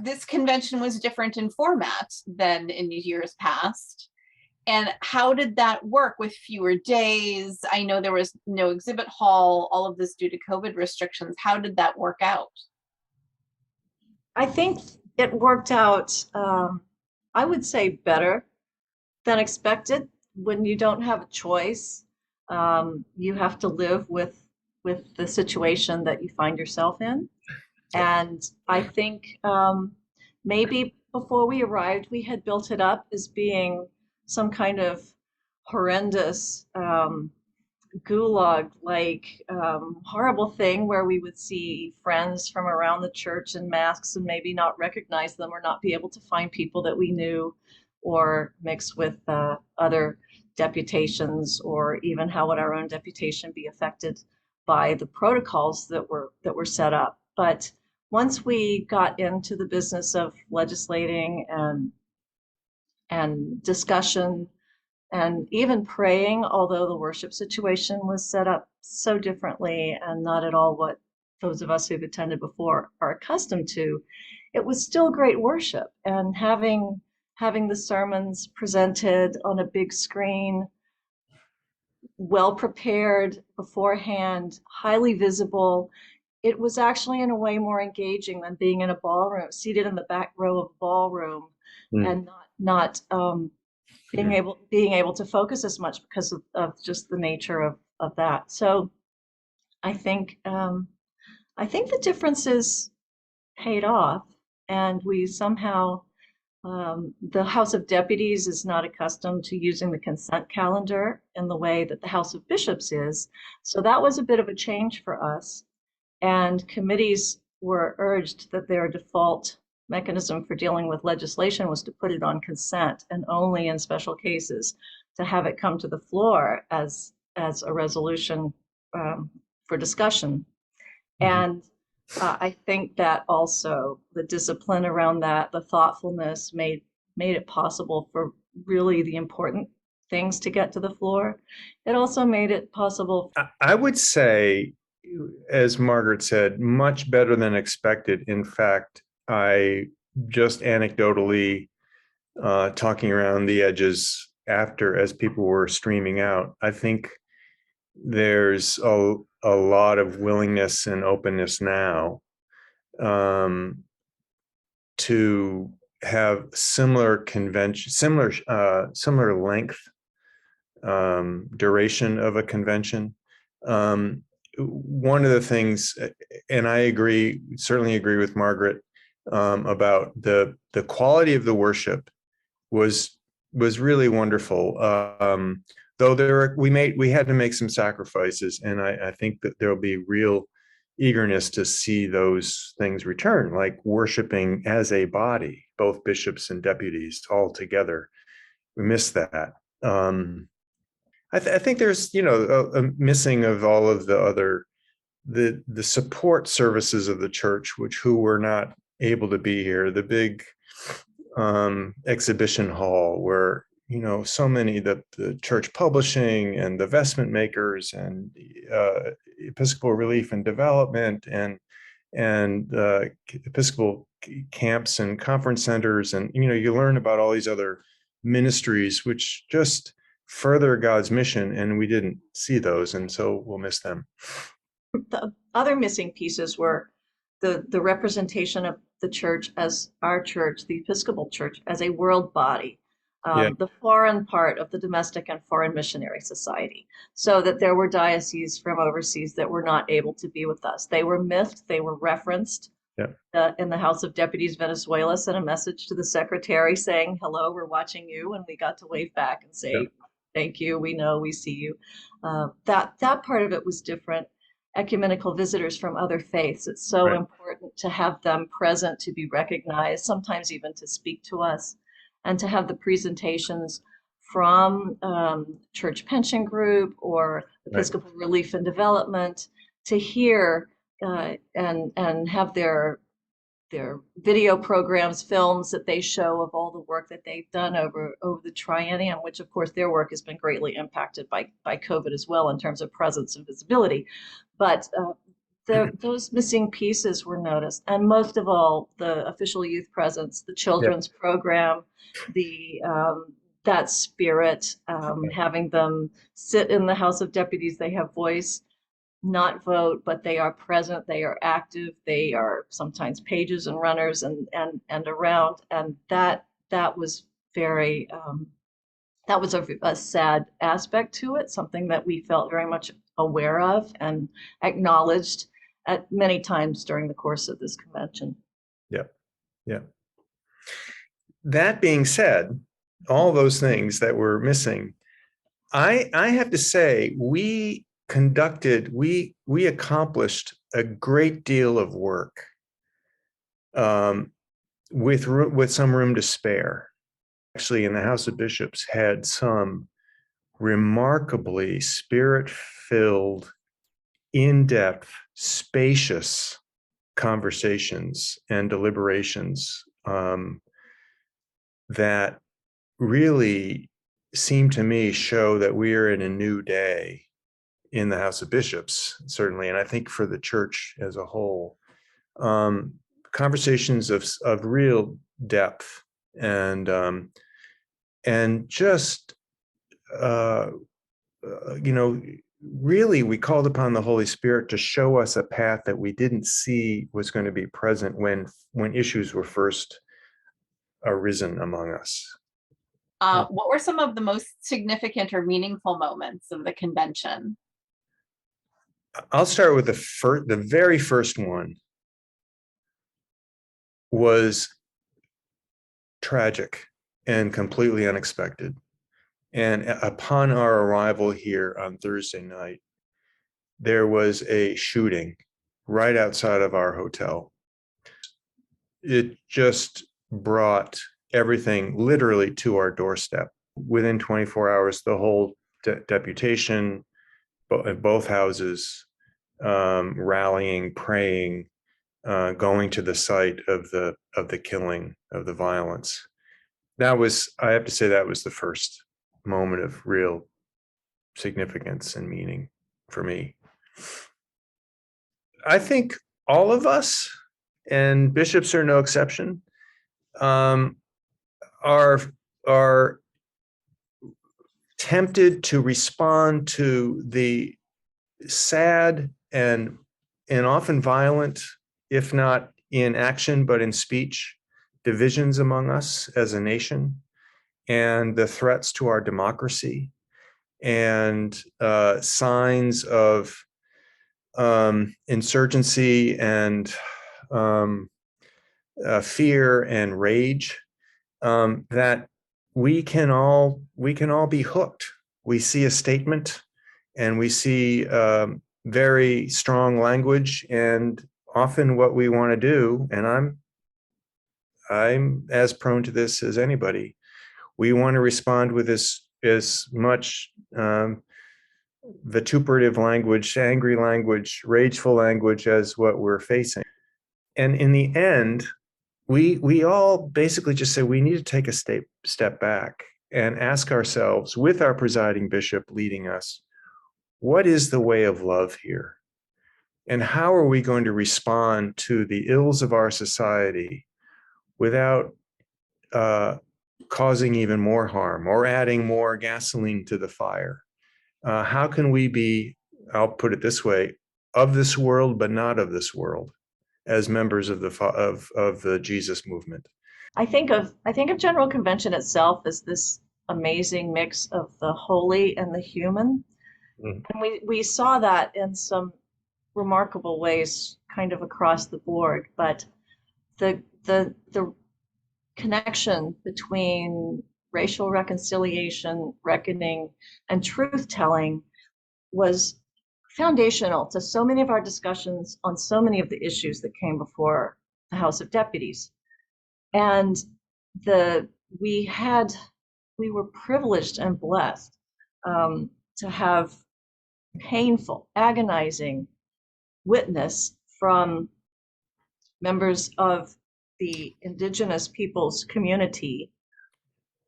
this convention was different in format than in years past. And how did that work with fewer days? I know there was no exhibit hall, all of this due to COVID restrictions. How did that work out? I think it worked out, I would say, better than expected. When you don't have a choice, you have to live with the situation that you find yourself in. And I think maybe before we arrived, we had built it up as being some kind of horrendous gulag like horrible thing where we would see friends from around the church in masks and maybe not recognize them or not be able to find people that we knew or mix with other deputations, or even how would our own deputation be affected by the protocols that were set up. But once we got into the business of legislating and discussion and even praying, although the worship situation was set up so differently and not at all what those of us who've attended before are accustomed to, it was still great worship. And having the sermons presented on a big screen, well prepared beforehand, highly visible, it was actually in a way more engaging than being in a ballroom, seated in the back row of a ballroom, and not being able to focus as much because of just the nature of that. So I think the differences paid off, and we somehow the House of Deputies is not accustomed to using the consent calendar in the way that the House of Bishops is. So that was a bit of a change for us. And committees were urged that their default mechanism for dealing with legislation was to put it on consent, and only in special cases to have it come to the floor as a resolution for discussion. And I think that also the discipline around that, the thoughtfulness made it possible for really the important things to get to the floor. It also made it possible. I would say, as Margaret said, much better than expected. In fact, I just anecdotally talking around the edges after, as people were streaming out, I think there's a lot of willingness and openness now to have similar convention, similar length, duration of a convention. One of the things, and I certainly agree with Margaret about the quality of the worship was really wonderful. Though we had to make some sacrifices, and I think that there'll be real eagerness to see those things return, like worshiping as a body, both bishops and deputies all together. We missed that. I think there's a missing of all of the other the support services of the church, who were not able to be here. The big exhibition hall where so many the church publishing and the vestment makers and Episcopal Relief and Development and Episcopal camps and conference centers, and you learn about all these other ministries which just further God's mission, and we didn't see those, and so we'll miss them. The other missing pieces were the representation of the church as our church, the Episcopal Church, as a world body, the foreign part of the domestic and foreign missionary society, so that there were dioceses from overseas that were not able to be with us. They were missed, they were referenced. In the House of Deputies, Venezuela sent a message to the secretary saying, "Hello, we're watching you," and we got to wave back and say, "Thank you, we know, we see you." That part of it was different. Ecumenical visitors from other faiths, it's so important to have them present, to be recognized, sometimes even to speak to us, and to have the presentations from Church Pension Group or Episcopal Relief and Development to hear and have their video programs, films that they show of all the work that they've done over the triennium, which of course their work has been greatly impacted by COVID as well in terms of presence and visibility. But those missing pieces were noticed, and most of all, the official youth presence, the Yeah. children's program, the that spirit, having them sit in the House of Deputies. They have voice, not vote, but they are present, they are active, they are sometimes pages and runners and around, and that was very that was a sad aspect to it, something that we felt very much aware of and acknowledged at many times during the course of this convention. Yeah. Yeah. That being said, all those things that were missing, I have to say, we accomplished a great deal of work with some room to spare. Actually, in the House of Bishops had some remarkably spirit-filled, in-depth, spacious conversations and deliberations that really seem to me show that we are in a new day in the House of Bishops, certainly, and I think for the church as a whole. Conversations of real depth and just really we called upon the Holy Spirit to show us a path that we didn't see was going to be present when issues were first arisen among us. What were some of the most significant or meaningful moments of the convention? I'll start with the very first one was tragic and completely unexpected. And upon our arrival here on Thursday night, there was a shooting right outside of our hotel. It just brought everything literally to our doorstep. Within 24 hours, the whole deputation at both houses, rallying, praying, going to the site of the killing, of the violence. That was, I have to say, that was the first moment of real significance and meaning for me. I think all of us, and bishops are no exception, are tempted to respond to the sad and often violent, if not in action but in speech, divisions among us as a nation, and the threats to our democracy, and signs of insurgency and fear and rage, that we can all be hooked. We see a statement and we see very strong language, and often what we want to do, and I'm as prone to this as anybody, we want to respond with as much vituperative language, angry language, rageful language as what we're facing. And in the end, we all basically just say we need to take a step back and ask ourselves, with our presiding bishop leading us, what is the way of love here? And how are we going to respond to the ills of our society without causing even more harm or adding more gasoline to the fire? How can we be, I'll put it this way, of this world but not of this world, as members of the Jesus movement? I think of General Convention itself as this amazing mix of the holy and the human. Mm. And we saw that in some remarkable ways kind of across the board, but the connection between racial reconciliation, reckoning, and truth-telling was foundational to so many of our discussions on so many of the issues that came before the House of Deputies. And we were privileged and blessed to have painful, agonizing witness from members of the indigenous peoples community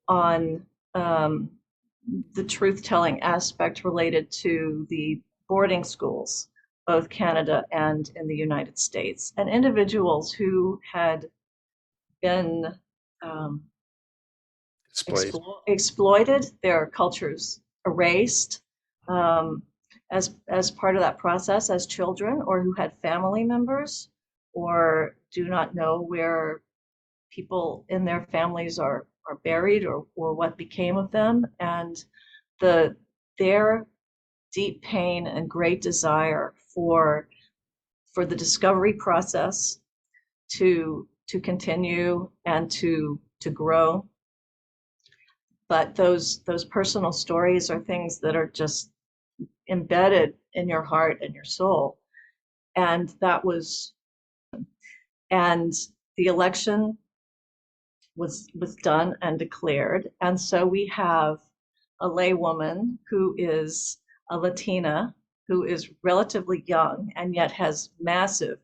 on the truth-telling aspect related to the boarding schools both Canada and in the United States, and individuals who had been exploited, their cultures erased as part of that process as children, or who had family members, or do not know where people in their families are buried, or what became of them, and their deep pain and great desire for the discovery process to continue and to grow. But those personal stories are things that are just embedded in your heart and your soul. And the election was done and declared. And so we have a laywoman who is a Latina, who is relatively young and yet has massive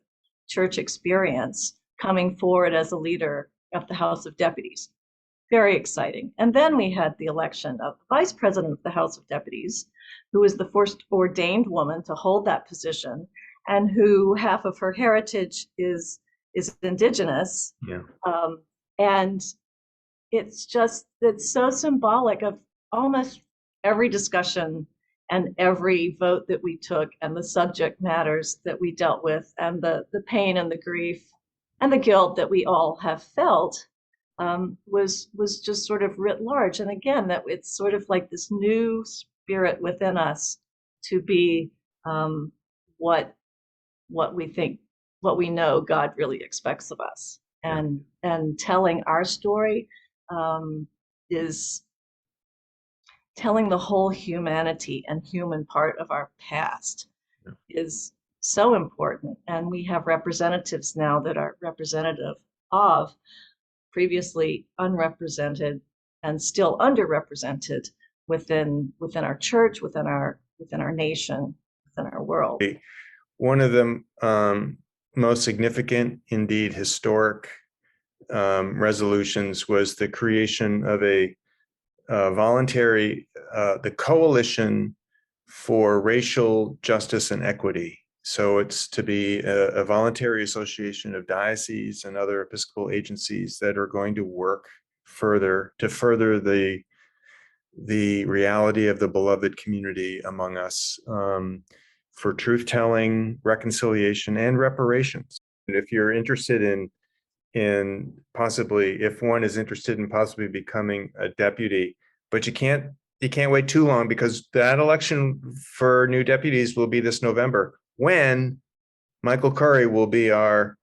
church experience, coming forward as a leader of the House of Deputies. Very exciting. And then we had the election of the vice president of the House of Deputies, who was the first ordained woman to hold that position, and who half of her heritage is indigenous. Yeah. And it's so symbolic of almost every discussion and every vote that we took, and the subject matters that we dealt with, and the pain and the grief and the guilt that we all have felt, was just sort of writ large. And again, that it's sort of like this new spirit within us to be what we think, what we know God really expects of us. And telling our story is telling the whole humanity and human part of our past is so important. And we have representatives now that are representative of previously unrepresented and still underrepresented within our church, within our nation, within our world. One of the most significant, indeed historic resolutions was the creation of a voluntary, the Coalition for Racial Justice and Equity. So it's to be a voluntary association of dioceses and other Episcopal agencies that are going to work further to further the reality of the beloved community among us, for truth-telling, reconciliation, and reparations. And if you're interested in possibly, if one is interested in possibly becoming a deputy, but you can't wait too long, because that election for new deputies will be this November, when Michael Curry will be our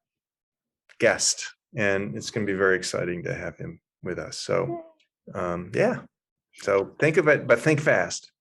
guest, and it's going to be very exciting to have him with us. So yeah, so think of it, but think fast.